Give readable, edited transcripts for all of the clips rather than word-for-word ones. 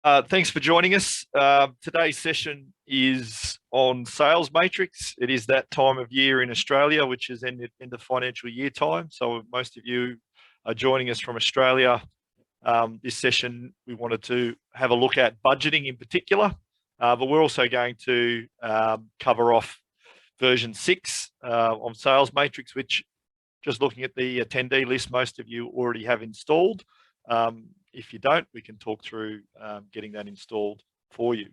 Thanks for joining us. Today's session is on Salesmatrix. It is that time of year in Australia, which is in the financial year time. So most of you are joining us from Australia. This session, we wanted to have a look at budgeting in particular, but we're also going to cover off version 6 of Salesmatrix, which, just looking at the attendee list, most of you already have installed. If you don't, we can talk through getting that installed for you.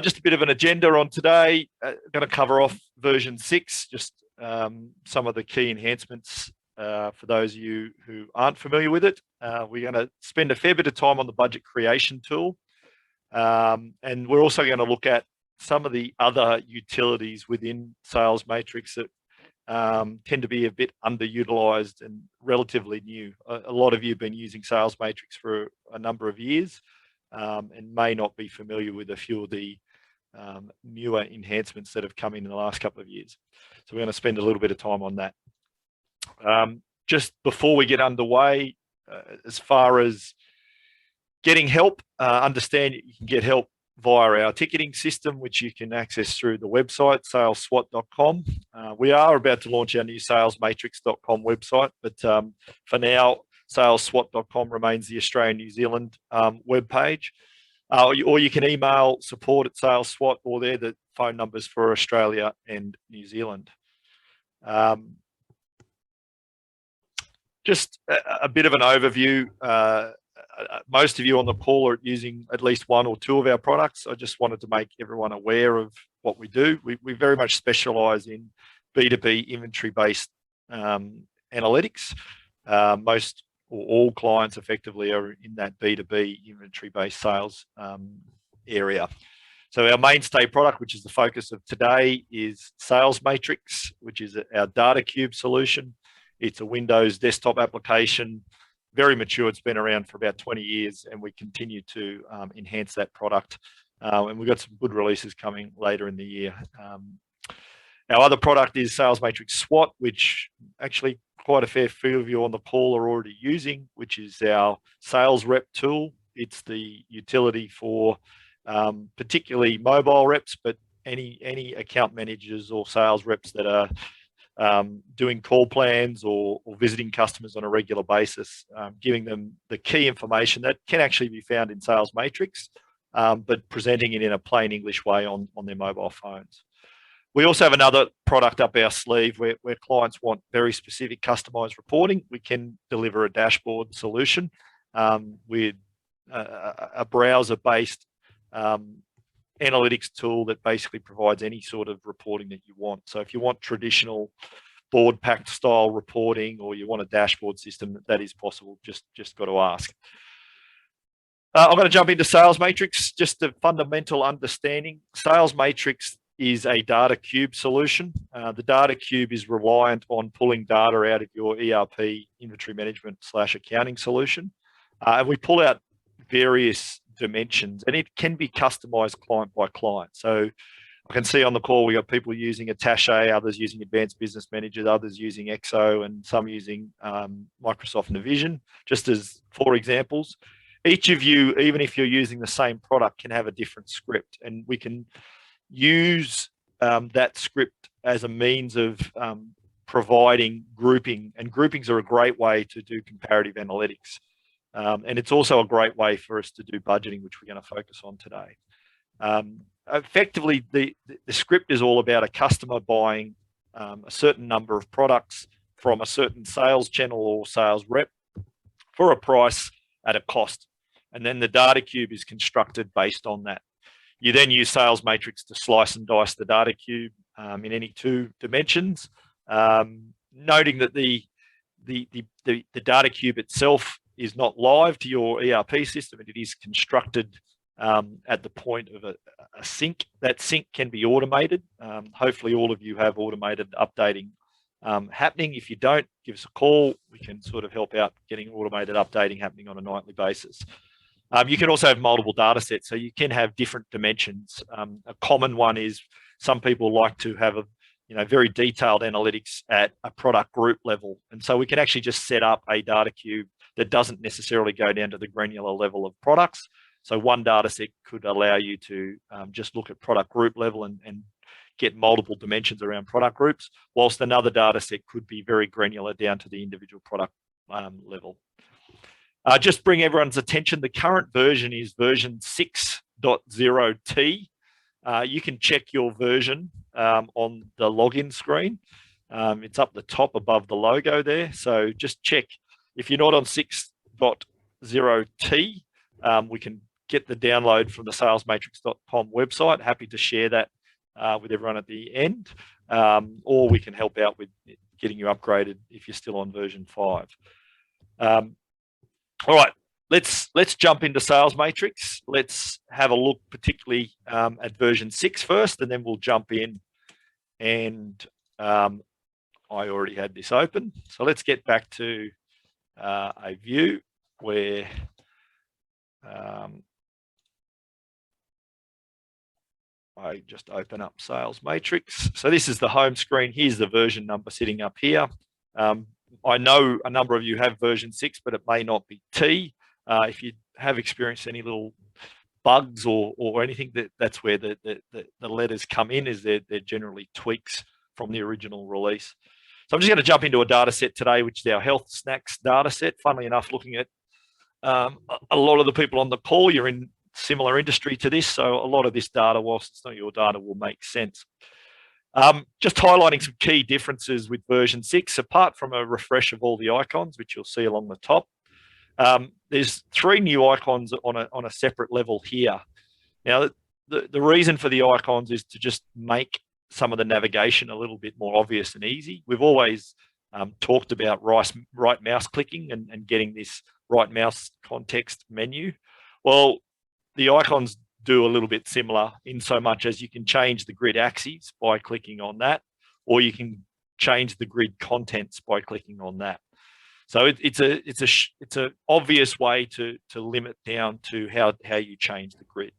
Just a bit of an agenda on today. Going to cover off version 6, just some of the key enhancements for those of you who aren't familiar with it. We're going to spend a fair bit of time on the budget creation tool. And we're also going to look at some of the other utilities within Salesmatrix that tend to be a bit underutilized and relatively new. A lot of you have been using Salesmatrix for a number of years and may not be familiar with a few of the newer enhancements that have come in the last couple of years. So we're going to spend a little bit of time on that. Just before we get underway, as far as getting help, understand you can get help via our ticketing system, which you can access through the website, salesswat.com. We are about to launch our new salesmatrix.com website, but for now, salesswat.com remains the Australia-New Zealand webpage. Or you can email support@salesswat, or they're the phone numbers for Australia and New Zealand. Just a bit of an overview. Most of you on the call are using at least one or two of our products. I just wanted to make everyone aware of what we do. We very much specialize in B2B inventory-based analytics. Most or all clients effectively are in that B2B inventory-based sales area. So our mainstay product, which is the focus of today, is Salesmatrix, which is our Datacube solution. It's a Windows desktop application, very mature. It's been around for about 20 years, and we continue to enhance that product. And we've got some good releases coming later in the year. Our other product is Salesmatrix SWAT, which actually quite a fair few of you on the call are already using, which is our sales rep tool. It's the utility for particularly mobile reps, but any account managers or sales reps that are doing call plans or visiting customers on a regular basis, giving them the key information that can actually be found in Salesmatrix, but presenting it in a plain English way on their mobile phones. We also have another product up our sleeve where clients want very specific customized reporting. We can deliver a dashboard solution with a browser-based analytics tool that basically provides any sort of reporting that you want. So if you want traditional board packed style reporting, or you want a dashboard system, that is possible. Just got to ask. I'm going to jump into Salesmatrix. Just a fundamental understanding. Salesmatrix is a Datacube solution. The Datacube is reliant on pulling data out of your ERP inventory management / accounting solution. And we pull out various dimensions, and it can be customized client by client. So I can see on the call we got people using Attaché, others using Advanced Business Manager, others using EXO, and some using Microsoft Navision, just as 4 examples. Each of you, even if you're using the same product, can have a different script, and we can use that script as a means of providing grouping, and groupings are a great way to do comparative analytics. And it's also a great way for us to do budgeting, which we're going to focus on today. Effectively, the script is all about a customer buying a certain number of products from a certain sales channel or sales rep for a price at a cost. And then the Datacube is constructed based on that. You then use Salesmatrix to slice and dice the Datacube in any 2 dimensions, noting that the Datacube itself is not live to your ERP system, and it is constructed at the point of a sync. That sync can be automated. Hopefully all of you have automated updating happening. If you don't, give us a call. We can sort of help out getting automated updating happening on a nightly basis. You can also have multiple data sets, so you can have different dimensions. A common one is some people like to have very detailed analytics at a product group level. And so we can actually just set up a Datacube that doesn't necessarily go down to the granular level of products. So one data set could allow you to just look at product group level and get multiple dimensions around product groups, whilst another data set could be very granular down to the individual product level. Just bring everyone's attention, the current version is version 6.0T. You can check your version on the login screen. It's up the top above the logo there. So just check. If you're not on 6.0T, we can get the download from the salesmatrix.com website. Happy to share that with everyone at the end, or we can help out with getting you upgraded if you're still on version 5. All right, let's jump into Salesmatrix. Let's have a look particularly at version 6 first, and then we'll jump in. And I already had this open, so let's get back to a view where I just open up Salesmatrix. So this is the home screen. Here's the version number sitting up here. I know a number of you have version 6, but it may not be T. If you have experienced any little bugs or anything, that's where the letters come in, is they're generally tweaks from the original release. So I'm just going to jump into a data set today, which is our health snacks data set. Funnily enough, looking at a lot of the people on the call, you're in similar industry to this, so a lot of this data, whilst it's not your data, will make sense. Just highlighting some key differences with version 6, apart from a refresh of all the icons, which you'll see along the top. There's 3 new icons on a separate level here. Now, the reason for the icons is to just make some of the navigation a little bit more obvious and easy. We've always talked about right mouse clicking and getting this right mouse context menu. Well, the icons do a little bit similar in so much as you can change the grid axes by clicking on that, or you can change the grid contents by clicking on that. So it's a obvious way to limit down to how you change the grid.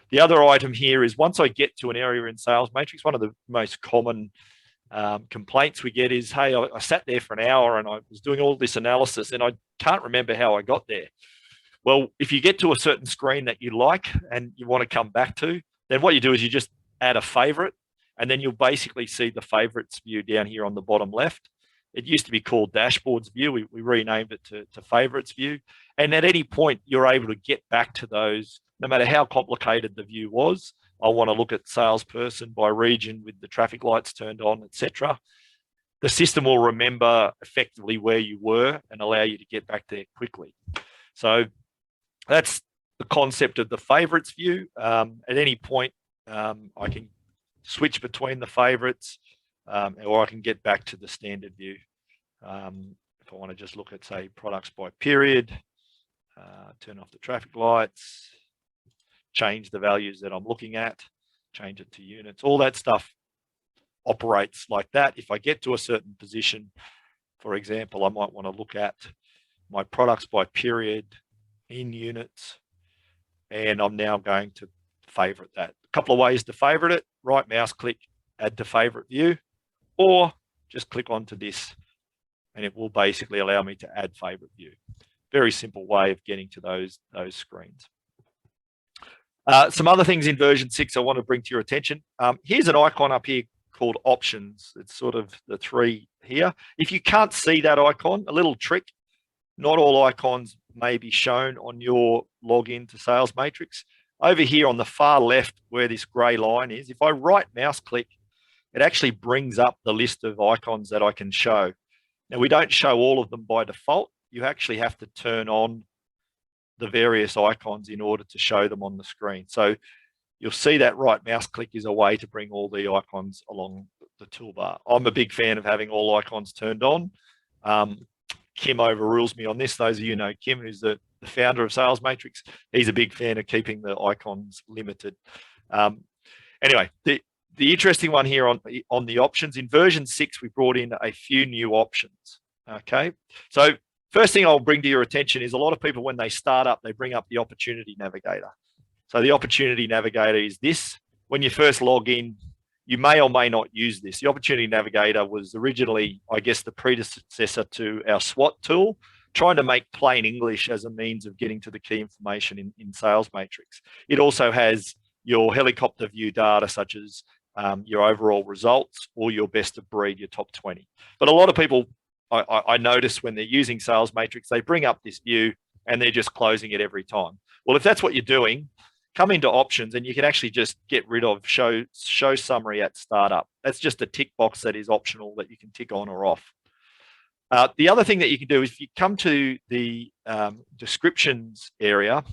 The other item here is, once I get to an area in Salesmatrix, one of the most common complaints we get is, hey, I sat there for an hour and I was doing all this analysis and I can't remember how I got there. Well, if you get to a certain screen that you like and you want to come back to, then what you do is you just add a favorite, and then you'll basically see the favorites view down here on the bottom left. It used to be called dashboards view. We renamed it to favorites view. And at any point, you're able to get back to those, no matter how complicated the view was. I want to look at salesperson by region with the traffic lights turned on, etc. The system will remember effectively where you were and allow you to get back there quickly. So that's the concept of the favorites view. At any point, I can switch between the favorites, or I can get back to the standard view. If I want to just look at, say, products by period, turn off the traffic lights, change the values that I'm looking at, change it to units, all that stuff operates like that. If I get to a certain position, for example, I might want to look at my products by period in units, and I'm now going to favorite that. A couple of ways to favorite it: right mouse click, add to favorite view, or just click onto this and it will basically allow me to add favorite view. Very simple way of getting to those screens. Some other things in version 6 I want to bring to your attention. Here's an icon up here called options. It's sort of the 3 here. If you can't see that icon, a little trick: not all icons may be shown on your login to Salesmatrix. Over here on the far left, where this gray line is, if I right mouse click, it actually brings up the list of icons that I can show. Now, we don't show all of them by default. You actually have to turn on the various icons in order to show them on the screen. So you'll see that right mouse click is a way to bring all the icons along the toolbar. I'm a big fan of having all icons turned on. Kim overrules me on this. Those of you know Kim, who's the founder of Salesmatrix, he's a big fan of keeping the icons limited. Anyway, the interesting one here on the options, in version 6, we brought in a few new options. Okay, so first thing I'll bring to your attention is, a lot of people, when they start up, they bring up the Opportunity Navigator. So the Opportunity Navigator is this. When you first log in, you may or may not use this. The Opportunity Navigator was originally, I guess, the predecessor to our SWOT tool. trying to make plain English as a means of getting to the key information in Salesmatrix. It also has your helicopter view data, such as your overall results or your best of breed, your top 20. But a lot of people, I notice when they're using Salesmatrix, they bring up this view and they're just closing it every time. Well, if that's what you're doing, come into options and you can actually just get rid of show summary at startup. That's just a tick box that is optional that you can tick on or off. The other thing that you can do is if you come to the descriptions area,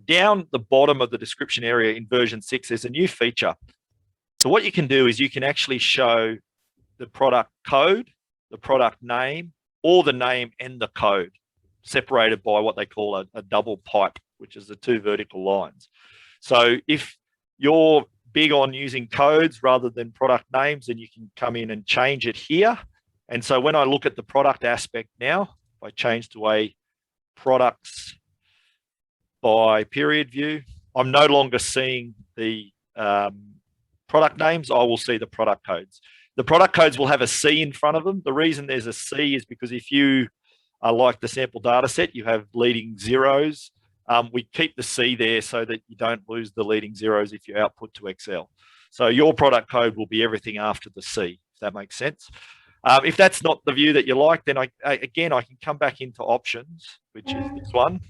down the bottom of the description area in version 6, there's a new feature. So what you can do is you can actually show the product code, the product name, or the name and the code, separated by what they call a double pipe, which is the 2 vertical lines. So if you're big on using codes rather than product names, then you can come in and change it here. And so when I look at the product aspect now, if I change to a products by period view, I'm no longer seeing the product names. I will see the product codes. The product codes will have a C in front of them. The reason there's a C is because if you are like the sample data set, you have leading zeros. We keep the C there so that you don't lose the leading zeros if you output to Excel. So your product code will be everything after the C, if that makes sense. If that's not the view that you like, then I can come back into options, which is this one,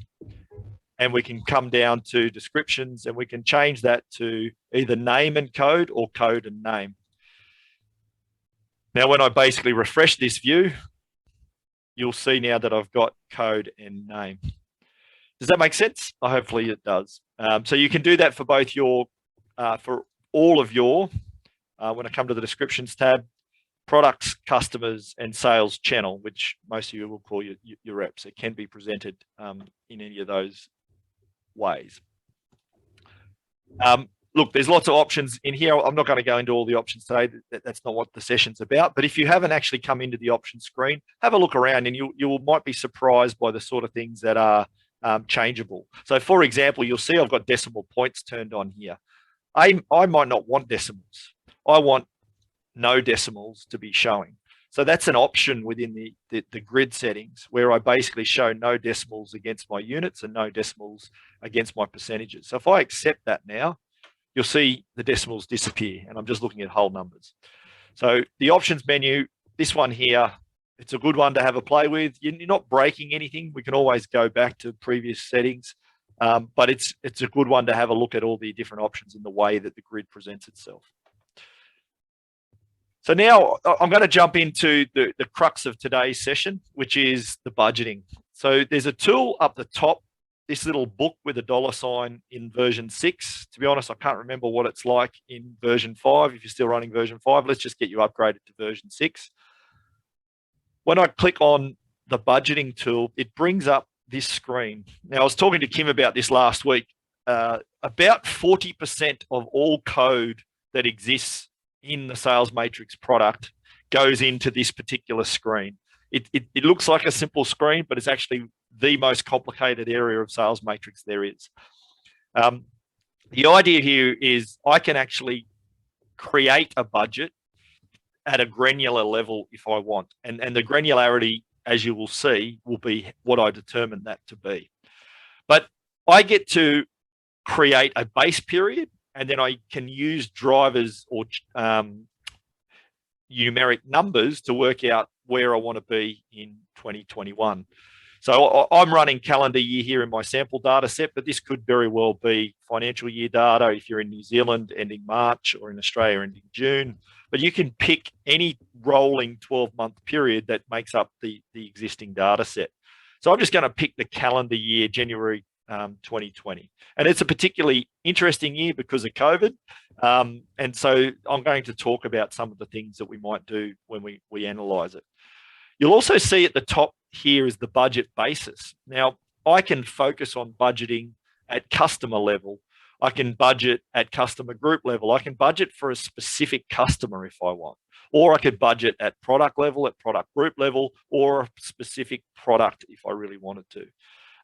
and we can come down to descriptions and we can change that to either name and code or code and name. Now, when I basically refresh this view, you'll see now that I've got code and name. Does that make sense? Hopefully it does. So you can do that for both your, for all of your, when I come to the descriptions tab, products, customers, and sales channel, which most of you will call your reps. It can be presented in any of those ways. Look, there's lots of options in here. I'm not going to go into all the options today. That's not what the session's about. But if you haven't actually come into the options screen, have a look around and you might be surprised by the sort of things that are changeable. So for example, you'll see I've got decimal points turned on here. I might not want decimals. I want no decimals to be showing. So that's an option within the grid settings where I basically show no decimals against my units and no decimals against my percentages. So if I accept that now, you'll see the decimals disappear and I'm just looking at whole numbers. So the options menu, this one here, it's a good one to have a play with. You're not breaking anything. We can always go back to previous settings, but it's a good one to have a look at all the different options in the way that the grid presents itself. So now I'm going to jump into the crux of today's session, which is the budgeting. So there's a tool up the top, this little book with a $ in version 6. To be honest, I can't remember what it's like in version 5. If you're still running version 5, let's just get you upgraded to version 6. When I click on the budgeting tool, it brings up this screen. Now, I was talking to Kim about this last week. About 40% of all code that exists in the Salesmatrix product goes into this particular screen. It looks like a simple screen, but it's actually the most complicated area of Salesmatrix there is. The idea here is I can actually create a budget at a granular level if I want. And the granularity, as you will see, will be what I determine that to be. But I get to create a base period, and then I can use drivers or numeric numbers to work out where I want to be in 2021. So I'm running calendar year here in my sample data set, but this could very well be financial year data if you're in New Zealand ending March or in Australia ending June. But you can pick any rolling 12-month period that makes up the existing data set. So I'm just going to pick the calendar year, January 2020. And it's a particularly interesting year because of COVID. And so I'm going to talk about some of the things that we might do when we analyze it. You'll also see at the top here is the budget basis. Now, I can focus on budgeting at customer level. I can budget at customer group level. I can budget for a specific customer if I want, or I could budget at product level, at product group level, or a specific product if I really wanted to.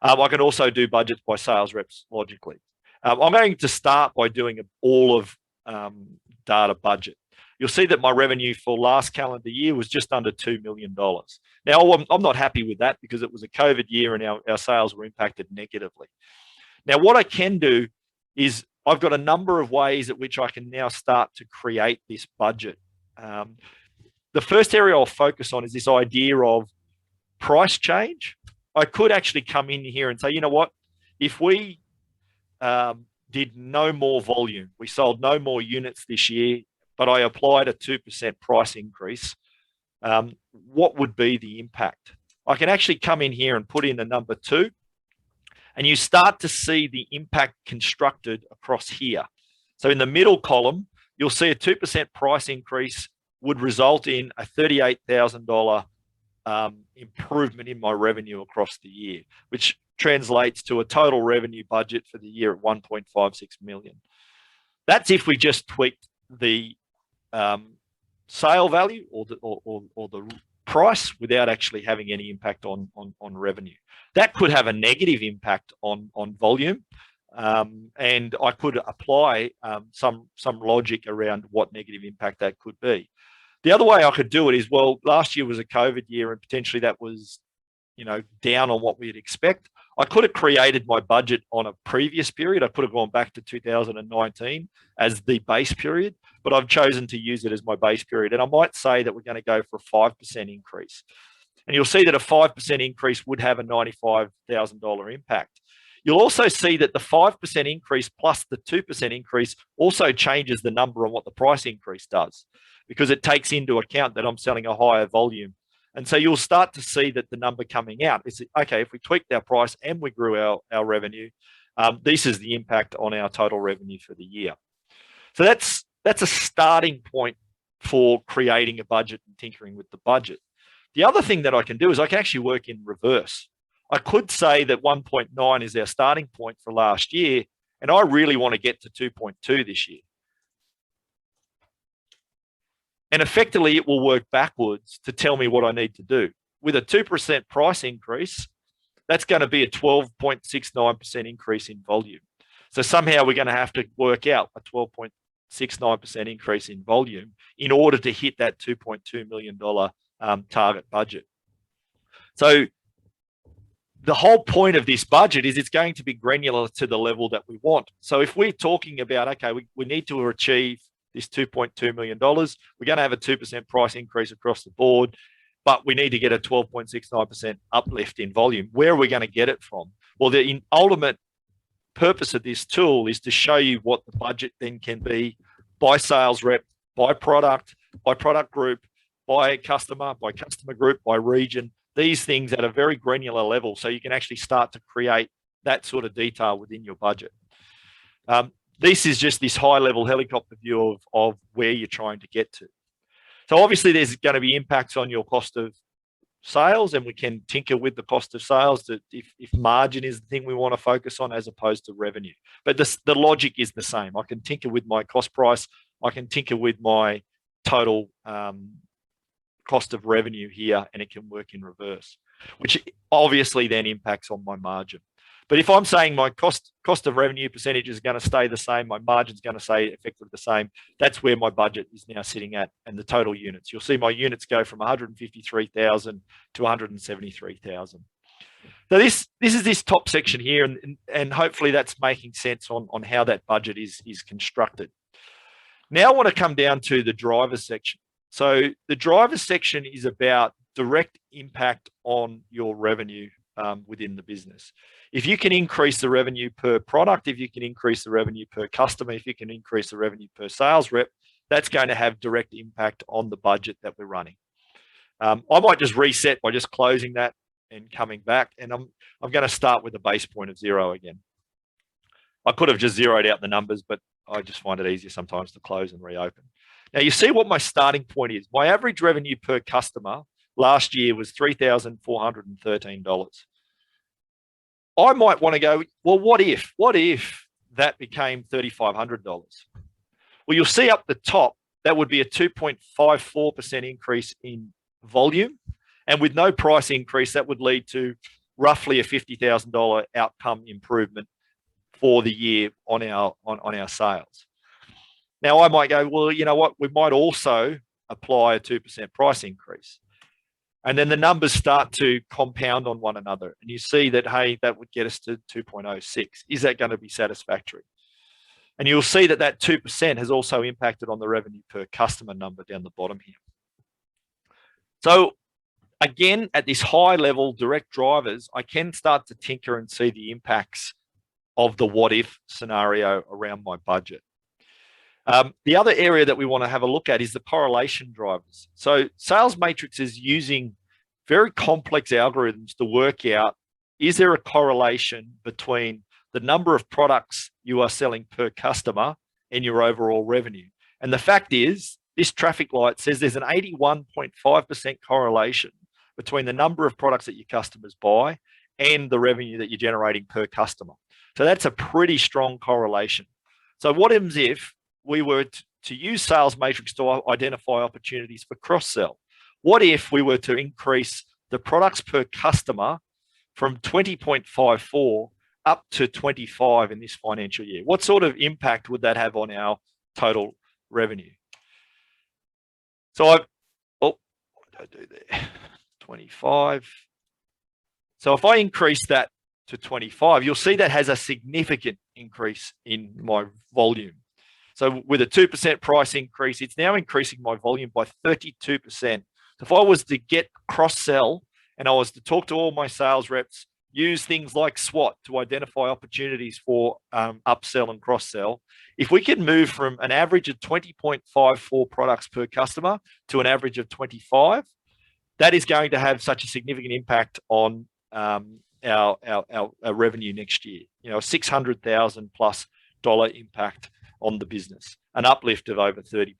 I can also do budgets by sales reps logically. I'm going to start by doing all of data budget. you'll see that my revenue for last calendar year was just under $2 million. Now, I'm not happy with that because it was a COVID year and our sales were impacted negatively. Now, what I can do is I've got a number of ways at which I can now start to create this budget. The first area I'll focus on is this idea of price change. I could actually come in here and say, you know what, if we did no more volume, we sold no more units this year, but I applied a 2% price increase, what would be the impact? I can actually come in here and put in a number 2, and you start to see the impact constructed across here. So in the middle column, you'll see a 2% price increase would result in a $38,000 improvement in my revenue across the year, which translates to a total revenue budget for the year at 1.56 million. That's if we just tweaked the sale value or the price without actually having any impact on revenue. That could have a negative impact on volume, and I could apply some logic around what negative impact that could be. The other way I could do it is, well, last year was a COVID year and potentially that was, you know, down on what we'd expect. I could have created my budget on a previous period. I could have gone back to 2019 as the base period, but I've chosen to use it as my base period. And I might say that we're going to go for a 5% increase. And you'll see that a 5% increase would have a $95,000 impact. You'll also see that the 5% increase plus the 2% increase also changes the number on what the price increase does, because it takes into account that I'm selling a higher volume. And so you'll start to see that the number coming out is, okay, if we tweaked our price and we grew our revenue, this is the impact on our total revenue for the year. So that's a starting point for creating a budget and tinkering with the budget. The other thing that I can do is I can actually work in reverse. I could say that 1.9 is our starting point for last year, and I really want to get to 2.2 this year. And effectively, it will work backwards to tell me what I need to do. With a 2% price increase, that's going to be a 12.69% increase in volume. So somehow we're going to have to work out a 12.69% increase in volume in order to hit that $2.2 million target budget. So the whole point of this budget is it's going to be granular to the level that we want. So if we're talking about, okay, we need to achieve this $2.2 million, we're going to have a 2% price increase across the board, but we need to get a 12.69% uplift in volume. Where are we going to get it from? Well, the ultimate purpose of this tool is to show you what the budget then can be by sales rep, by product group, by customer group, by region, these things at a very granular level, so you can actually start to create that sort of detail within your budget. This is just this high-level helicopter view of where you're trying to get to. So obviously there's going to be impacts on your cost of sales, and we can tinker with the cost of sales to, if margin is the thing we want to focus on as opposed to revenue. But the logic is the same. I can tinker with my cost price. I can tinker with my total cost of revenue here, and it can work in reverse, which obviously then impacts on my margin. But if I'm saying my cost of revenue percentage is going to stay the same, my margin is going to stay effectively the same, that's where my budget is now sitting at, and the total units. You'll see my units go from 153,000 to 173,000. So this is this top section here, and hopefully that's making sense on how that budget is constructed. Now I want to come down to the drivers section. So the drivers section is about direct impact on your revenue within the business. If you can increase the revenue per product, if you can increase the revenue per customer, if you can increase the revenue per sales rep, that's going to have direct impact on the budget that we're running. I might just reset by just closing that and coming back, and I'm going to start with a base point of 0 again. I could have just zeroed out the numbers, but I just find it easier sometimes to close and reopen. Now you see what my starting point is. My average revenue per customer last year was $3,413. I might want to go, well, what if that became $3,500? Well, you'll see up the top, that would be a 2.54% increase in volume. And with no price increase, that would lead to roughly a $50,000 outcome improvement for the year on our sales. Now I might go, well, you know what, we might also apply a 2% price increase. And then the numbers start to compound on one another. And you see that, hey, that would get us to 2.06. Is that going to be satisfactory? And you'll see that that 2% has also impacted on the revenue per customer number down the bottom here. So again, at this high level, direct drivers, I can start to tinker and see the impacts of the what if scenario around my budget. The other area that we want to have a look at is the correlation drivers. So Salesmatrix is using very complex algorithms to work out, is there a correlation between the number of products you are selling per customer and your overall revenue? And the fact is, this traffic light says there's an 81.5% correlation between the number of products that your customers buy and the revenue that you're generating per customer. So that's a pretty strong correlation. So what happens if we were to use Salesmatrix to identify opportunities for cross-sell? What if we were to increase the products per customer from 20.54 up to 25 in this financial year? What sort of impact would that have on our total revenue? So what did I do there? 25. So if I increase that to 25, you'll see that has a significant increase in my volume. So with a 2% price increase, it's now increasing my volume by 32%. So if I was to get cross-sell and I was to talk to all my sales reps, use things like SWOT to identify opportunities for upsell and cross-sell, if we can move from an average of 20.54 products per customer to an average of 25, that is going to have such a significant impact on our revenue next year. You know, $600,000 plus impact on the business, an uplift of over 30%.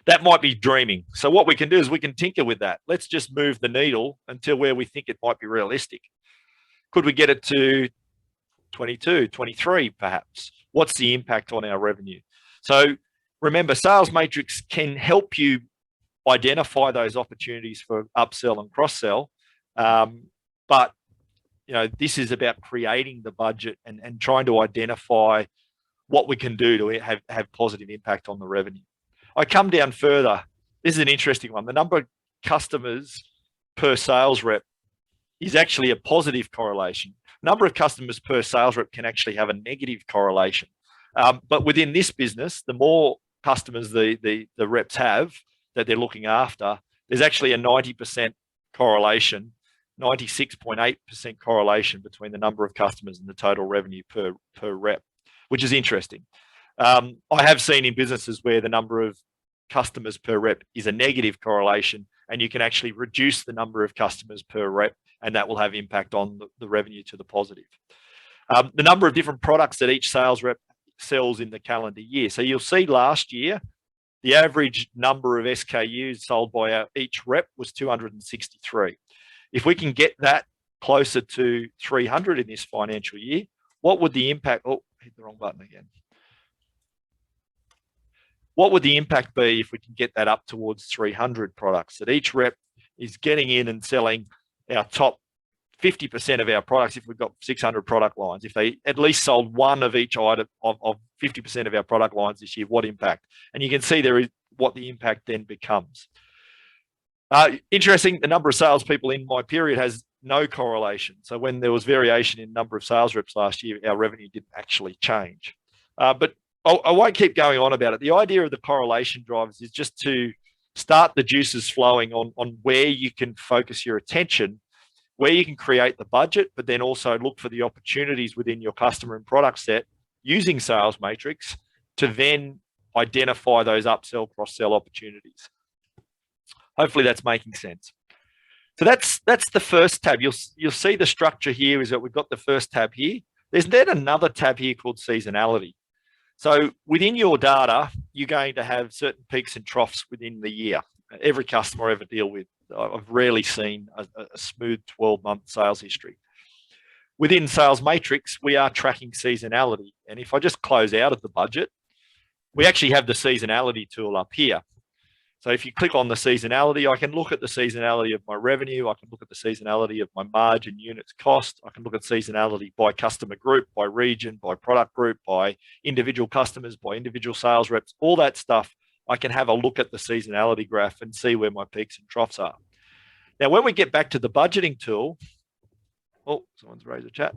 That might be dreaming. So what we can do is we can tinker with that. Let's just move the needle until where we think it might be realistic. Could we get it to 22, 23 perhaps? What's the impact on our revenue? So remember, Salesmatrix can help you identify those opportunities for upsell and cross-sell. But you know, this is about creating the budget and trying to identify what we can do to have positive impact on the revenue. I come down further. This is an interesting one. The number of customers per sales rep is actually a positive correlation. Number of customers per sales rep can actually have a negative correlation. But within this business, the more customers the reps have that they're looking after, there's actually a 90% correlation, 96.8% correlation between the number of customers and the total revenue per rep, which is interesting. I have seen in businesses where the number of customers per rep is a negative correlation, and you can actually reduce the number of customers per rep, and that will have impact on the revenue to the positive. The number of different products that each sales rep sells in the calendar year. So you'll see last year, the average number of SKUs sold by each rep was 263. If we can get that closer to 300 in this financial year, what would the impact? Oh, hit the wrong button again. What would the impact be if we can get that up towards 300 products, that each rep is getting in and selling our top 50% of our products? If we've got 600 product lines, if they at least sold one of each item of 50% of our product lines this year, what impact? And you can see there is what the impact then becomes. Interesting, the number of salespeople in my period has no correlation. So when there was variation in number of sales reps last year, our revenue didn't actually change. But I won't keep going on about it. The idea of the correlation drivers is just to start the juices flowing on where you can focus your attention, where you can create the budget, but then also look for the opportunities within your customer and product set using Salesmatrix to then identify those upsell, cross-sell opportunities. Hopefully that's making sense. So that's the first tab. You'll see the structure here is that we've got the first tab here. There's then another tab here called seasonality. So within your data, you're going to have certain peaks and troughs within the year. Every customer I ever deal with, I've rarely seen a smooth 12-month sales history. Within Salesmatrix, we are tracking seasonality. And if I just close out of the budget, we actually have the seasonality tool up here. So if you click on the seasonality, I can look at the seasonality of my revenue. I can look at the seasonality of my margin, units, cost. I can look at seasonality by customer group, by region, by product group, by individual customers, by individual sales reps, all that stuff. I can have a look at the seasonality graph and see where my peaks and troughs are. Now, when we get back to the budgeting tool, oh, someone's raised a chat.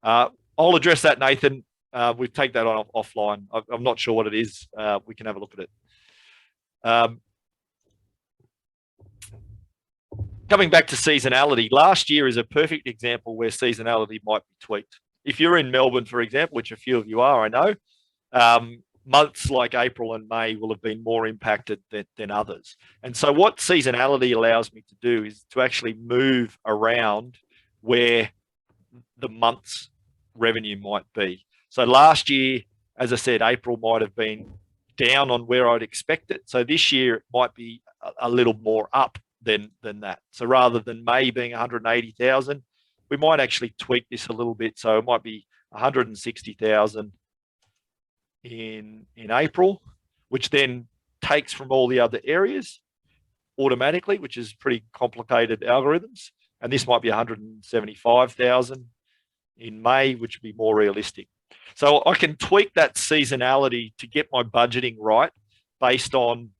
I'll address that, Nathan. We take that on offline. I'm not sure what it is. We can have a look at it. Coming back to seasonality, last year is a perfect example where seasonality might be tweaked. If you're in Melbourne, for example, which a few of you are, I know, months like April and May will have been more impacted than others. And so what seasonality allows me to do is to actually move around where the month's revenue might be. So last year, as I said, April might have been down on where I'd expect it. So this year it might be a little more up than that. So rather than May being 180,000, we might actually tweak this a little bit. So it might be 160,000 in April, which then takes from all the other areas automatically, which is pretty complicated algorithms. And this might be 175,000 in May, which would be more realistic. So I can tweak that seasonality to get my budgeting right based on,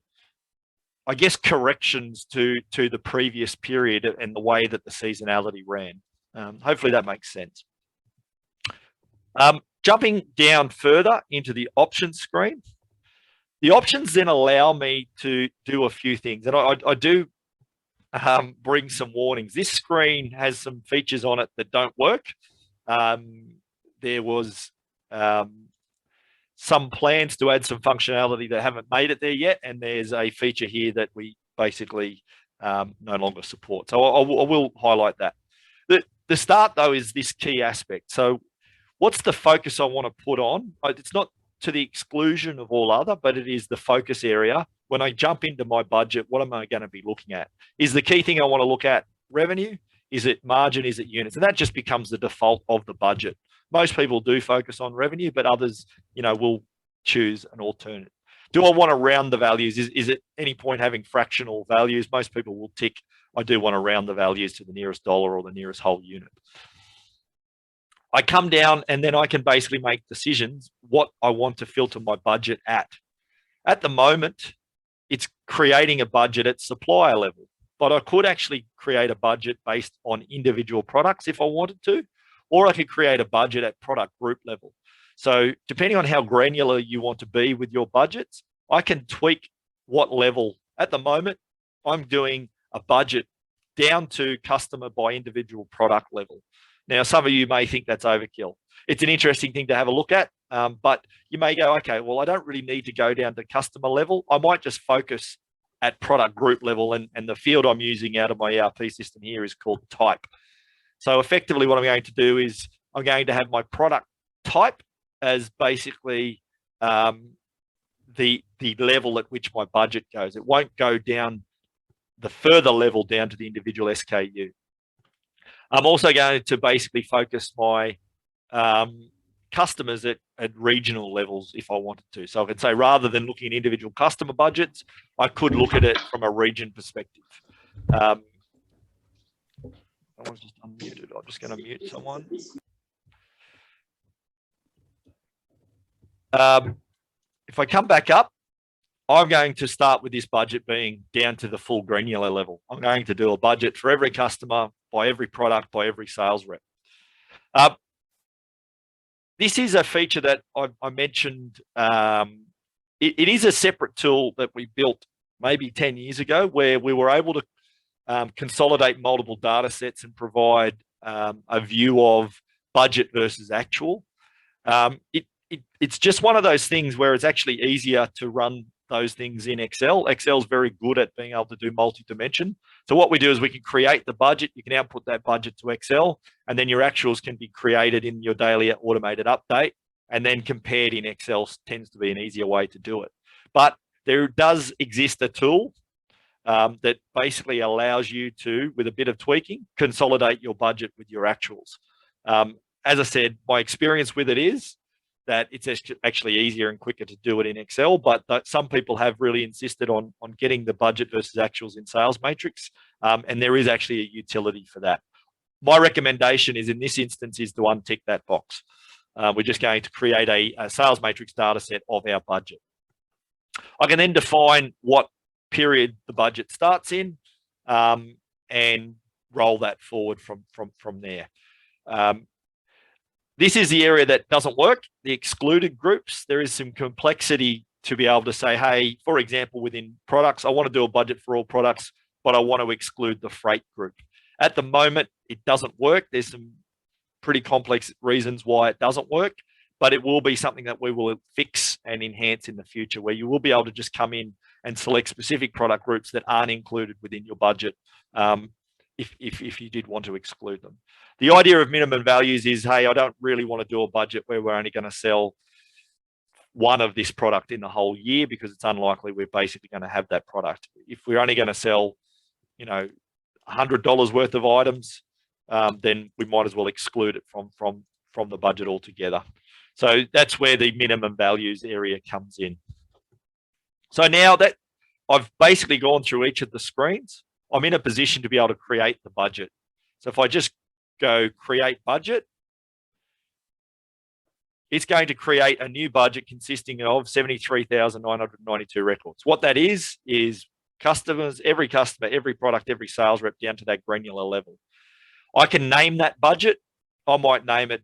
I guess, corrections to the previous period and the way that the seasonality ran. Hopefully that makes sense. Jumping down further into the options screen, the options then allow me to do a few things. And I do bring some warnings. This screen has some features on it that don't work. There was some plans to add some functionality that haven't made it there yet. And there's a feature here that we basically no longer support. So I will highlight that. The start, though, is this key aspect. So what's the focus I want to put on? It's not to the exclusion of all other, but it is the focus area. When I jump into my budget, what am I going to be looking at? Is the key thing I want to look at revenue? Is it margin? Is it units? And that just becomes the default of the budget. Most people do focus on revenue, but others, will choose an alternate. Do I want to round the values? Is it any point having fractional values? Most people will tick, I do want to round the values to the nearest dollar or the nearest whole unit. I come down and then I can basically make decisions what I want to filter my budget at. At the moment, it's creating a budget at supplier level, but I could actually create a budget based on individual products if I wanted to, or I could create a budget at product group level. So depending on how granular you want to be with your budgets, I can tweak what level. At the moment, I'm doing a budget down to customer by individual product level. Now, some of you may think that's overkill. It's an interesting thing to have a look at, but you may go, okay, well, I don't really need to go down to customer level. I might just focus at product group level, and the field I'm using out of my ERP system here is called type. So effectively what I'm going to do is I'm going to have my product type as basically the level at which my budget goes. It won't go down the further level down to the individual SKU. I'm also going to basically focus my customers at regional levels if I wanted to. So I could say rather than looking at individual customer budgets, I could look at it from a region perspective. Someone's just unmuted. I'm just going to mute someone. If I come back up, I'm going to start with this budget being down to the full granular level. I'm going to do a budget for every customer, by every product, by every sales rep. This is a feature that I mentioned. It is a separate tool that we built maybe 10 years ago where we were able to consolidate multiple data sets and provide a view of budget versus actual. It's just one of those things where it's actually easier to run those things in Excel. Excel's very good at being able to do multi-dimension. So what we do is we can create the budget. You can output that budget to Excel, and then your actuals can be created in your daily automated update and then compared in Excel tends to be an easier way to do it. But there does exist a tool that basically allows you to, with a bit of tweaking, consolidate your budget with your actuals. As I said, my experience with it is that it's actually easier and quicker to do it in Excel, but some people have really insisted on getting the budget versus actuals in Salesmatrix, and there is actually a utility for that. My recommendation is in this instance is to untick that box. We're just going to create a Salesmatrix data set of our budget. I can then define what period the budget starts in and roll that forward from there. This is the area that doesn't work, the excluded groups. There is some complexity to be able to say, hey, for example, within products, I want to do a budget for all products, but I want to exclude the freight group. At the moment, it doesn't work. There's some pretty complex reasons why it doesn't work, but it will be something that we will fix and enhance in the future, where you will be able to just come in and select specific product groups that aren't included within your budget if you did want to exclude them. The idea of minimum values is, hey, I don't really want to do a budget where we're only going to sell one of this product in the whole year, because it's unlikely we're basically going to have that product. If we're only going to sell, you know, $100 worth of items, then we might as well exclude it from the budget altogether. So that's where the minimum values area comes in. So now that I've basically gone through each of the screens, I'm in a position to be able to create the budget. So if I just go create budget, it's going to create a new budget consisting of 73,992 records. What that is customers, every customer, every product, every sales rep down to that granular level. I can name that budget. I might name it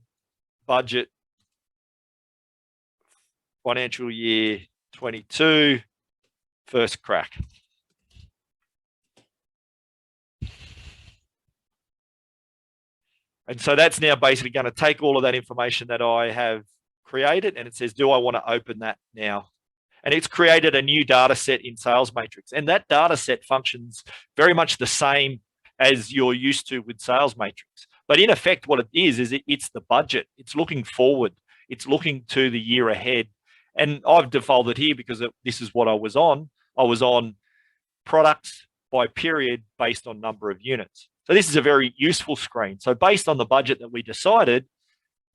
budget financial year 22 first crack. And so that's now basically going to take all of that information that I have created, and it says, do I want to open that now? And it's created a new data set in Salesmatrix. And that data set functions very much the same as you're used to with Salesmatrix. But in effect, what it is it's the budget. It's looking forward. It's looking to the year ahead. And I've defaulted here because this is what I was on. I was on products by period based on number of units. So this is a very useful screen. So based on the budget that we decided,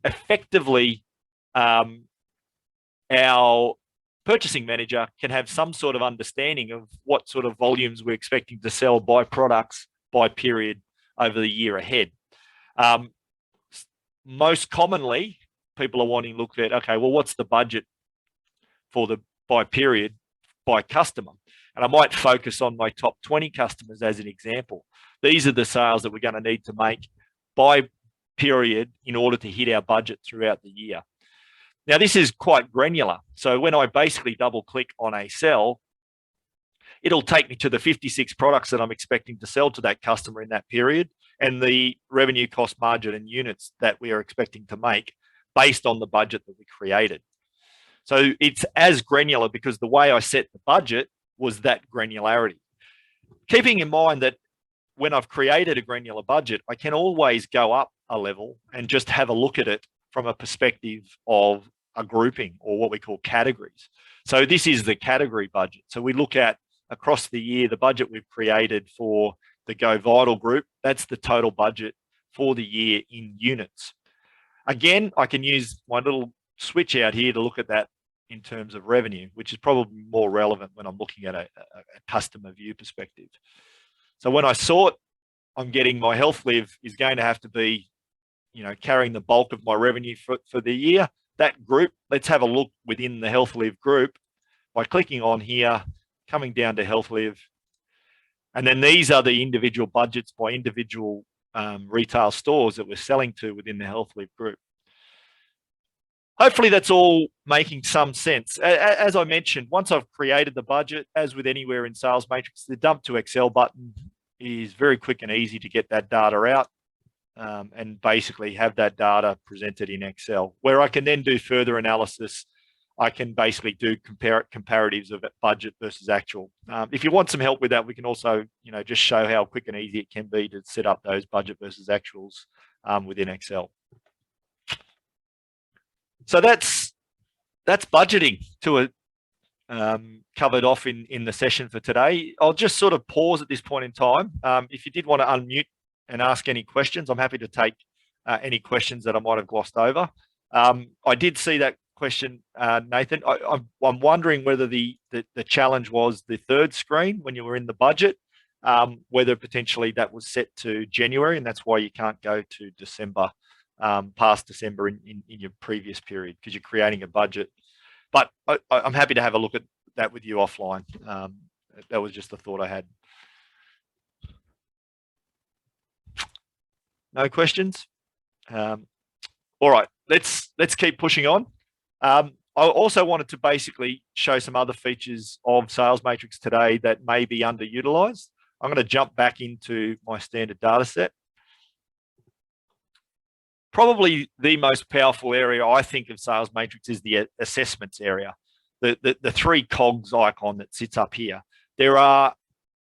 effectively, our purchasing manager can have some sort of understanding of what sort of volumes we're expecting to sell by products by period over the year ahead. Most commonly, people are wanting to look at, okay, well, what's the budget for the by period by customer? And I might focus on my top 20 customers as an example. These are the sales that we're going to need to make by period in order to hit our budget throughout the year. Now, this is quite granular. So when I basically double click on a cell, it'll take me to the 56 products that I'm expecting to sell to that customer in that period, and the revenue, cost, margin, and units that we are expecting to make based on the budget that we created. So it's as granular because the way I set the budget was that granularity. Keeping in mind that when I've created a granular budget, I can always go up a level and just have a look at it from a perspective of a grouping, or what we call categories. So this is the category budget. So we look at across the year, the budget we've created for the Go Vital group, that's the total budget for the year in units. Again, I can use my little switch out here to look at that in terms of revenue, which is probably more relevant when I'm looking at a customer view perspective. So when I sort, I'm getting my Health Live is going to have to be, you know, carrying the bulk of my revenue for the year. That group, let's have a look within the Health Live group by clicking on here, coming down to Health Live. And then these are the individual budgets by individual retail stores that we're selling to within the Health Live group. Hopefully that's all making some sense. As I mentioned, once I've created the budget, as with anywhere in Salesmatrix, the dump to Excel button is very quick and easy to get that data out and basically have that data presented in Excel, where I can then do further analysis. I can basically do comparatives of budget versus actual. If you want some help with that, we can also, you know, just show how quick and easy it can be to set up those budget versus actuals within Excel. So that's budgeting to covered off in the session for today. I'll just sort of pause at this point in time. If you did want to unmute and ask any questions, I'm happy to take any questions that I might have glossed over. I did see that question, Nathan. I'm wondering whether the challenge was the third screen when you were in the budget, whether potentially that was set to January, and that's why you can't go to December, past December in your previous period, because you're creating a budget. But I'm happy to have a look at that with you offline. That was just the thought I had. No questions? All right, let's keep pushing on. I also wanted to basically show some other features of Salesmatrix today that may be underutilized. I'm going to jump back into my standard data set. Probably the most powerful area I think of Salesmatrix is the assessments area, the three cogs icon that sits up here. There are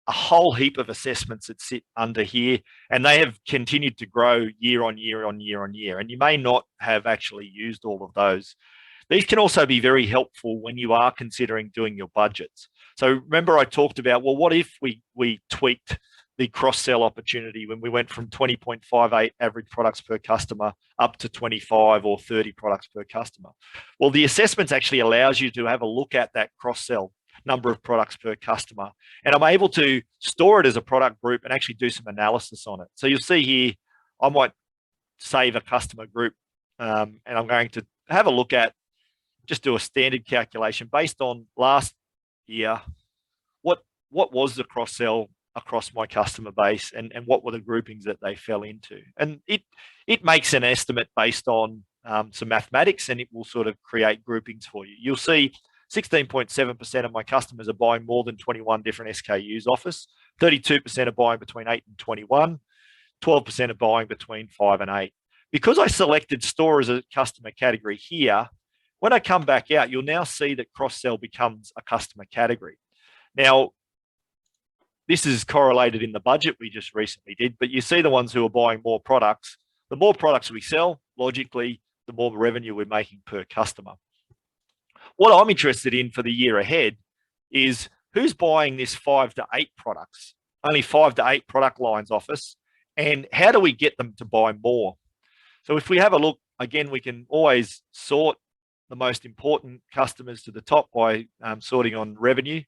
a whole heap of assessments that sit under here, and they have continued to grow year on year on year on year. And you may not have actually used all of those. These can also be very helpful when you are considering doing your budgets. So remember I talked about, well, what if we tweaked the cross-sell opportunity when we went from 20.58 average products per customer up to 25 or 30 products per customer? Well, the assessments actually allows you to have a look at that cross-sell number of products per customer. And I'm able to store it as a product group and actually do some analysis on it. So you'll see here, I might save a customer group, and I'm going to have a look at, just do a standard calculation based on last year. What was the cross-sell across my customer base, and what were the groupings that they fell into? And it makes an estimate based on some mathematics, and it will sort of create groupings for you. You'll see 16.7% of my customers are buying more than 21 different SKUs Office. 32% are buying between 8 and 21. 12% are buying between 5 and 8. Because I selected store as a customer category here, when I come back out, you'll now see that cross-sell becomes a customer category. Now, this is correlated in the budget we just recently did, but you see the ones who are buying more products. The more products we sell, logically, the more revenue we're making per customer. What I'm interested in for the year ahead is who's buying this 5 to 8 products, only 5 to 8 product lines Office, and how do we get them to buy more? So if we have a look, again, we can always sort the most important customers to the top by sorting on revenue.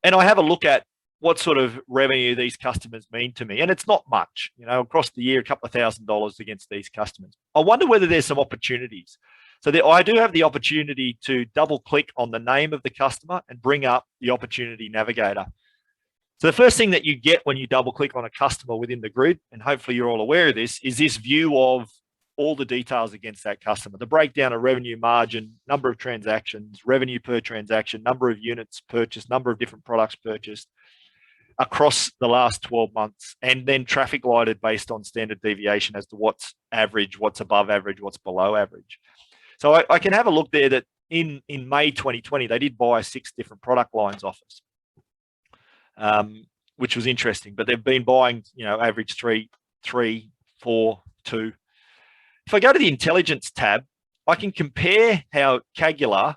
And I have a look at what sort of revenue these customers mean to me. And it's not much, you know, across the year, a couple of $1,000s against these customers. I wonder whether there's some opportunities. So I do have the opportunity to double click on the name of the customer and bring up the opportunity navigator. So the first thing that you get when you double click on a customer within the grid, and hopefully you're all aware of this, is this view of all the details against that customer, the breakdown of revenue margin, number of transactions, revenue per transaction, number of units purchased, number of different products purchased across the last 12 months, and then traffic lighted based on standard deviation as to what's average, what's above average, what's below average. So I can have a look there that in May 2020, they did buy 6 different product lines Office, which was interesting, but they've been buying, you know, average 3, 4, 2. If I go to the intelligence tab, I can compare how Cagular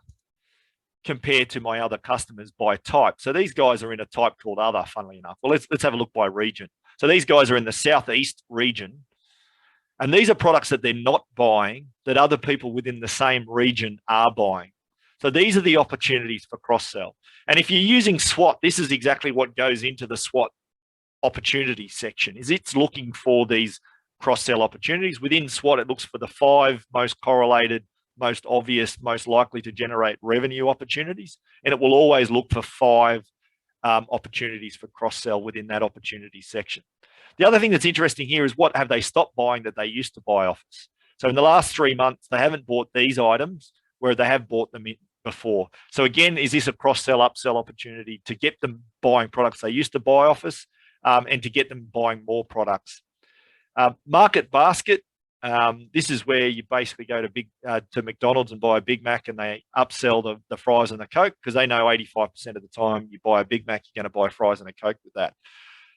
compared to my other customers by type. So these guys are in a type called other, funnily enough. Well, let's have a look by region. So these guys are in the Southeast region, and these are products that they're not buying that other people within the same region are buying. So these are the opportunities for cross-sell. And if you're using SWOT, this is exactly what goes into the SWOT opportunity section, is it's looking for these cross-sell opportunities. Within SWOT, it looks for the 5 most correlated, most obvious, most likely to generate revenue opportunities. And it will always look for 5 opportunities for cross-sell within that opportunity section. The other thing that's interesting here is what have they stopped buying that they used to buy Office. So in the last 3 months, they haven't bought these items where they have bought them before. So again, is this a cross-sell, upsell opportunity to get them buying products they used to buy Office, and to get them buying more products? Market basket. This is where you basically go to McDonald's and buy a Big Mac, and they upsell the fries and the Coke, because they know 85% of the time you buy a Big Mac, you're going to buy fries and a Coke with that.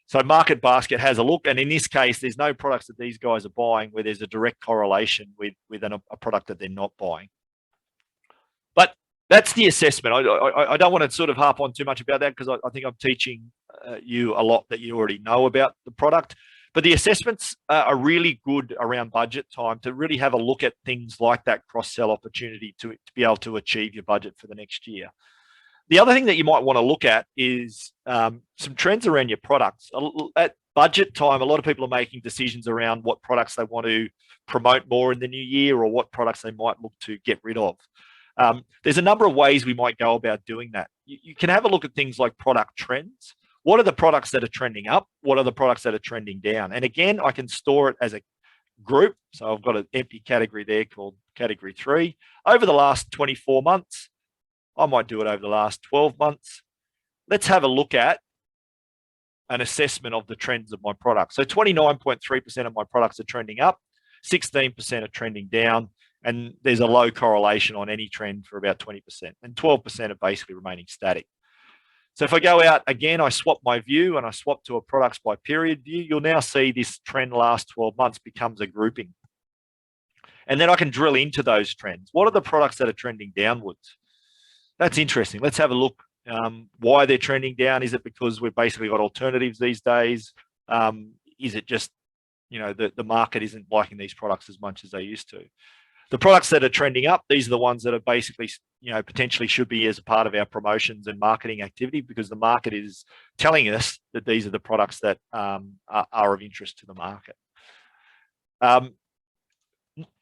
So market basket has a look, and in this case, there's no products that these guys are buying where there's a direct correlation with a product that they're not buying. But that's the assessment. I don't want to sort of harp on too much about that, because I think I'm teaching you a lot that you already know about the product. But the assessments are really good around budget time to really have a look at things like that cross-sell opportunity to be able to achieve your budget for the next year. The other thing that you might want to look at is some trends around your products. At budget time, a lot of people are making decisions around what products they want to promote more in the new year or what products they might look to get rid of. There's a number of ways we might go about doing that. You can have a look at things like product trends. What are the products that are trending up? What are the products that are trending down? And again, I can store it as a group. So I've got an empty category there called category 3. Over the last 24 months, I might do it over the last 12 months. Let's have a look at an assessment of the trends of my products. So 29.3% of my products are trending up, 16% are trending down, and there's a low correlation on any trend for about 20%, and 12% are basically remaining static. So if I go out again, I swap my view and I swap to a products by period view, you'll now see this trend last 12 months becomes a grouping. And then I can drill into those trends. What are the products that are trending downwards? That's interesting. Let's have a look why they're trending down. Is it because we've basically got alternatives these days? Is it just, the market isn't liking these products as much as they used to? The products that are trending up, these are the ones that are basically, potentially should be as a part of our promotions and marketing activity, because the market is telling us that these are the products that are of interest to the market. I'm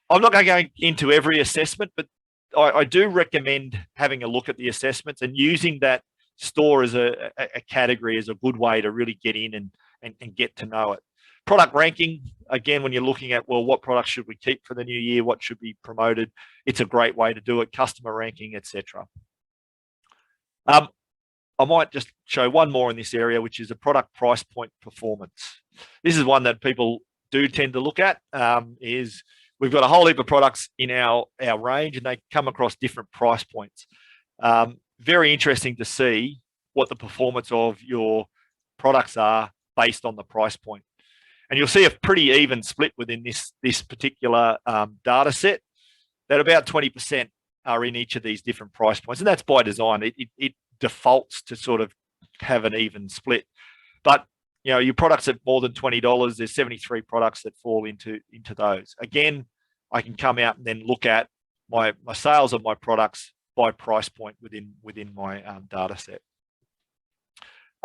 not going to go into every assessment, but I do recommend having a look at the assessments and using that store as a category is a good way to really get in and get to know it. Product ranking, again, when you're looking at, well, what products should we keep for the new year? What should be promoted? It's a great way to do it. Customer ranking, etc. I might just show one more in this area, which is a product price point performance. This is one that people do tend to look at, is we've got a whole heap of products in our range and they come across different price points. Very interesting to see what the performance of your products are based on the price point. And you'll see a pretty even split within this particular data set, that about 20% are in each of these different price points. And that's by design. It defaults to sort of have an even split. But your products at more than $20, there's 73 products that fall into those. Again, I can come out and then look at my sales of my products by price point within my data set.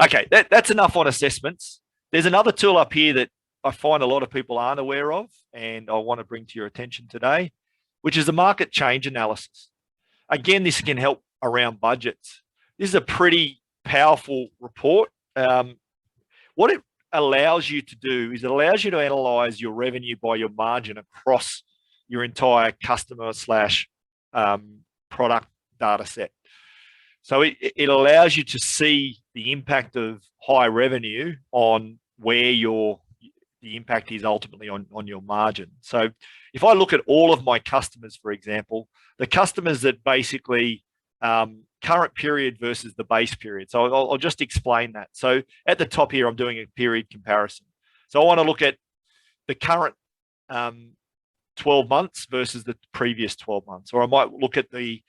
Okay, that's enough on assessments. There's another tool up here that I find a lot of people aren't aware of, and I want to bring to your attention today, which is the market change analysis. Again, this can help around budgets. This is a pretty powerful report. What it allows you to do is it allows you to analyze your revenue by your margin across your entire customer / product data set. So it allows you to see the impact of high revenue on where the impact is ultimately on your margin. So if I look at all of my customers, for example, the customers that basically current period versus the base period. So I'll just explain that. So at the top here, I'm doing a period comparison. So I want to look at the current 12 months versus the previous 12 months, or I might look at the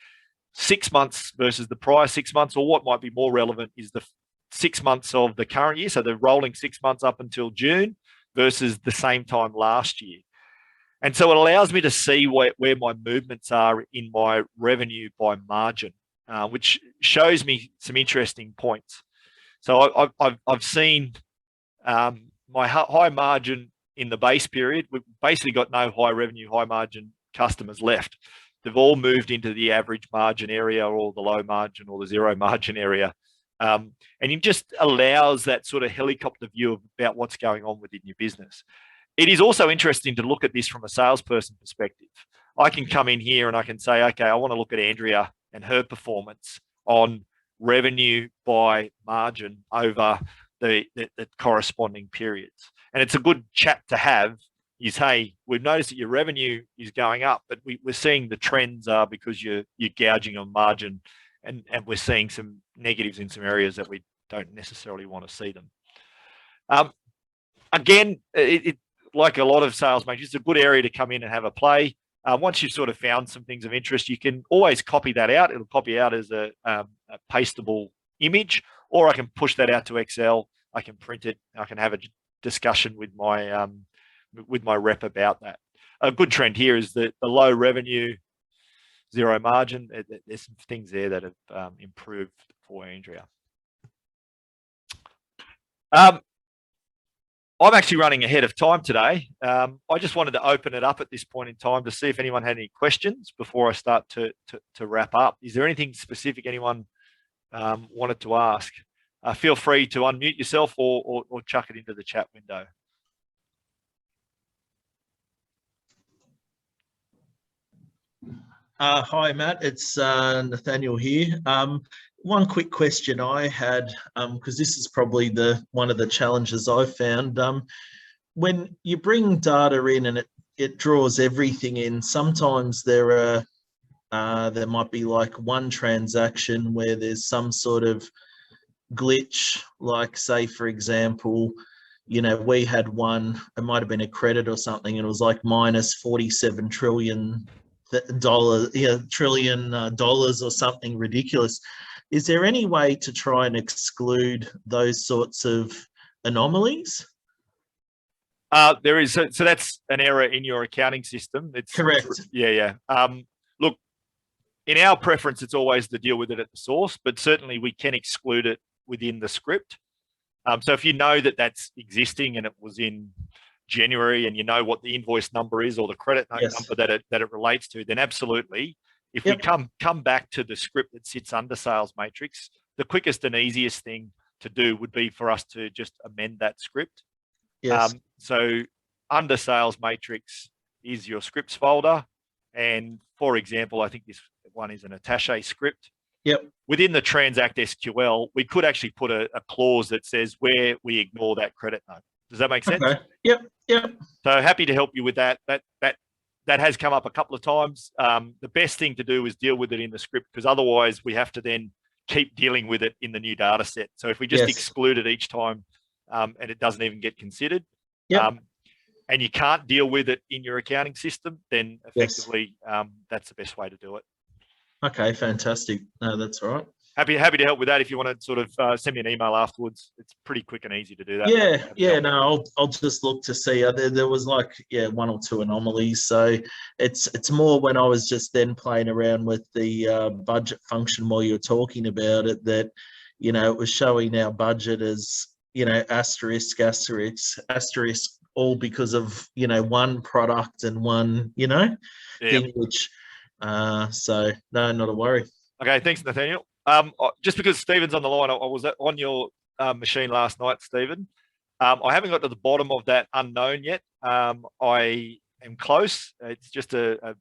6 months versus the prior 6 months, or what might be more relevant is the 6 months of the current year. So the rolling 6 months up until June versus the same time last year. And so it allows me to see where my movements are in my revenue by margin, which shows me some interesting points. So I've seen my high margin in the base period. We've basically got no high revenue, high margin customers left. They've all moved into the average margin area or the low margin or the zero margin area. And it just allows that sort of helicopter view about what's going on within your business. It is also interesting to look at this from a salesperson perspective. I can come in here and I can say, okay, I want to look at Andrea and her performance on revenue by margin over the corresponding periods. And it's a good chat to have is, hey, we've noticed that your revenue is going up, but we're seeing the trends are because you're gouging on margin, and we're seeing some negatives in some areas that we don't necessarily want to see them. Again, like a lot of sales matrix, it's a good area to come in and have a play. Once you've sort of found some things of interest, you can always copy that out. It'll copy out as a pasteable image, or I can push that out to Excel. I can print it. I can have it discussion with my rep about that. A good trend here is that the low revenue, zero margin. There's some things there that have improved for Andrea. I'm actually running ahead of time today. I just wanted to open it up at this point in time to see if anyone had any questions before I start to wrap up. Is there anything specific anyone wanted to ask? Feel free to unmute yourself or chuck it into the chat window. Hi, Matt. It's Nathaniel here. One quick question I had, because this is probably one of the challenges I've found. When you bring data in and it draws everything in, sometimes there might be like one transaction where there's some sort of glitch, like say, for example, we had one, it might have been a credit or something, and it was like minus 47 trillion dollars or something ridiculous. Is there any way to try and exclude those sorts of anomalies? There is. So that's an error in your accounting system. It's correct. Yeah. Look, in our preference, it's always to deal with it at the source, but certainly we can exclude it within the script. So if you know that that's existing and it was in January and you know what the invoice number is or the credit note number that it relates to, then absolutely. If we come back to the script that sits under Salesmatrix, the quickest and easiest thing to do would be for us to just amend that script. Yes. So under Salesmatrix is your scripts folder. And for example, I think this one is an attaché script. Yep. Within the Transact SQL, we could actually put a clause that says where we ignore that credit note. Does that make sense? Okay. Yep. So happy to help you with that. That has come up a couple of times. The best thing to do is deal with it in the script, because otherwise we have to then keep dealing with it in the new data set. So if we just exclude it each time and it doesn't even get considered, and you can't deal with it in your accounting system, then effectively that's the best way to do it. Okay, fantastic. No, that's all right. Happy to help with that. If you want to sort of send me an email afterwards, it's pretty quick and easy to do that. Yeah. No, I'll just look to see. There was like one or two anomalies. So it's more when I was just then playing around with the budget function while you were talking about it, that it was showing our budget as asterisk, all because of one product and one thing, which so no, not a worry. Okay, thanks, Nathaniel. Just because Stephen's on the line, I was on your machine last night, Stephen. I haven't got to the bottom of that unknown yet. I am close. It's just a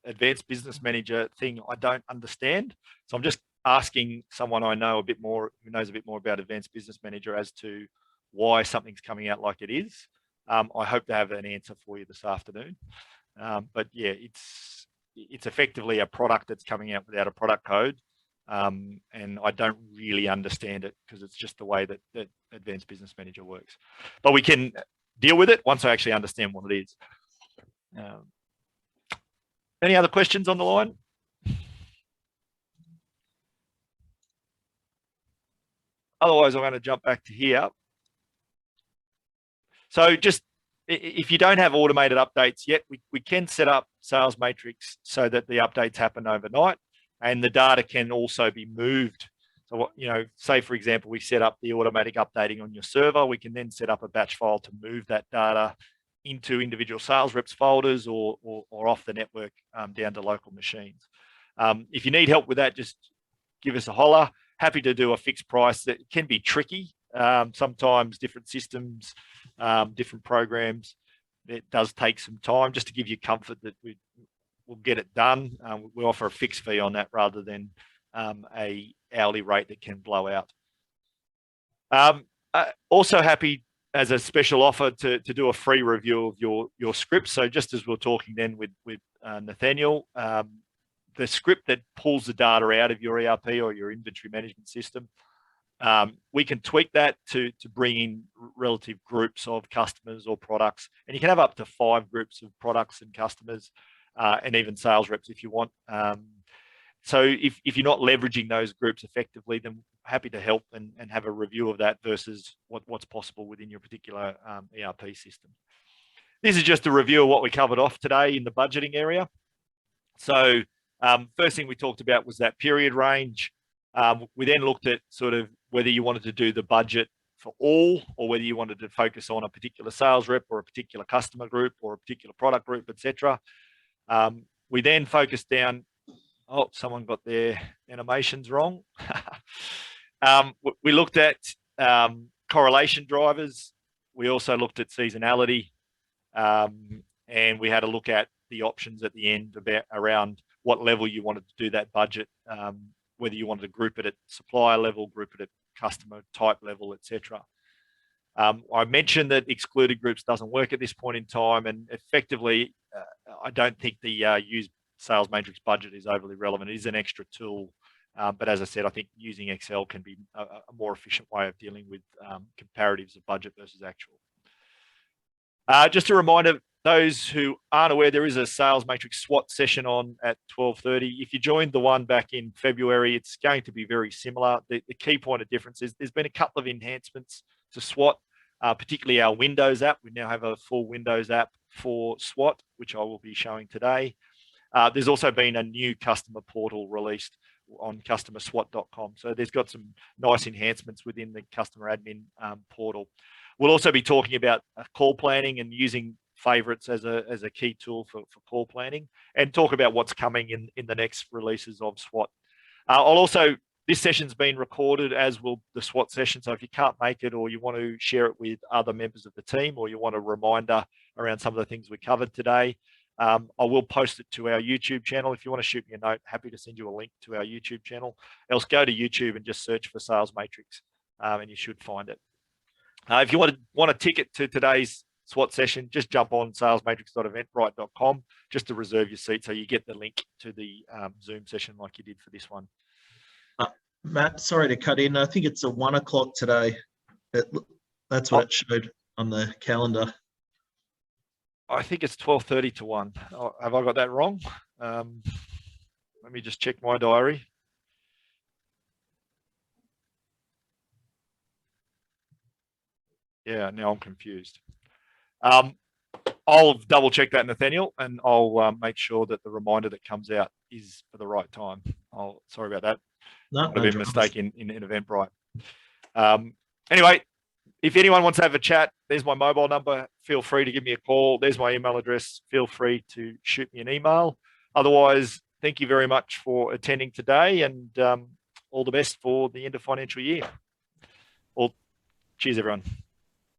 advanced business manager thing I don't understand. So I'm just asking someone I know a bit more, who knows a bit more about advanced business manager, as to why something's coming out like it is. I hope to have an answer for you this afternoon. But yeah, it's effectively a product that's coming out without a product code. And I don't really understand it, because it's just the way that Advanced Business Manager works. But we can deal with it once I actually understand what it is. Any other questions on the line? Otherwise, I'm going to jump back to here. So just, if you don't have automated updates yet, we can set up Salesmatrix so that the updates happen overnight. And the data can also be moved. So, say, for example, we set up the automatic updating on your server. We can then set up a batch file to move that data into individual sales reps folders or off the network down to local machines. If you need help with that, just give us a holler. Happy to do a fixed price. That can be tricky. Sometimes different systems, different programs, it does take some time, just to give you comfort that we'll get it done. We offer a fixed fee on that rather than a hourly rate that can blow out. Also happy as a special offer to do a free review of your script. So just as we're talking then with Nathaniel, the script that pulls the data out of your ERP or your inventory management system, we can tweak that to bring in relative groups of customers or products. And you can have up to 5 groups of products and customers, and even sales reps if you want. So if you're not leveraging those groups effectively, then happy to help and have a review of that versus what's possible within your particular ERP system. This is just a review of what we covered off today in the budgeting area. So first thing we talked about was that period range. We then looked at sort of whether you wanted to do the budget for all, or whether you wanted to focus on a particular sales rep or a particular customer group or a particular product group, etc. We then focused down. Oh, someone got their animations wrong. We looked at correlation drivers. We also looked at seasonality, and we had a look at the options at the end about around what level you wanted to do that budget, whether you wanted to group it at supplier level, group it at customer type level, etc. I mentioned that excluded groups doesn't work at this point in time, and effectively, I don't think the use Salesmatrix budget is overly relevant. It is an extra tool, but as I said, I think using Excel can be a more efficient way of dealing with comparatives of budget versus actual. Just a reminder, those who aren't aware, there is a Salesmatrix SWOT session on at 12:30. If you joined the one back in February, it's going to be very similar. The key point of difference is there's been a couple of enhancements to SWOT, particularly our Windows app. We now have a full Windows app for SWOT, which I will be showing today. There's also been a new customer portal released on customerswot.com. So there's got some nice enhancements within the customer admin portal. We'll also be talking about call planning and using favorites as a key tool for call planning, and talk about what's coming in the next releases of SWOT. This session's been recorded, as will the SWOT session. So if you can't make it, or you want to share it with other members of the team, or you want a reminder around some of the things we covered today, I will post it to our YouTube channel. If you want to shoot me a note, happy to send you a link to our YouTube channel. Else go to YouTube and just search for Salesmatrix, and you should find it. If you want a ticket to today's SWOT session, just jump on salesmatrix.eventbrite.com just to reserve your seat, so you get the link to the Zoom session like you did for this one. Matt, sorry to cut in. I think it's at 1 o'clock today. That's what it showed on the calendar. I think it's 12:30 to 1. Have I got that wrong? Let me just check my diary. Yeah, now I'm confused. I'll double check that, Nathaniel, and I'll make sure that the reminder that comes out is for the right time. Sorry about that. No, a bit of a mistake in Eventbrite. Anyway, if anyone wants to have a chat, there's my mobile number. Feel free to give me a call. There's my email address. Feel free to shoot me an email. Otherwise, thank you very much for attending today, and all the best for the end of financial year. Cheers, everyone.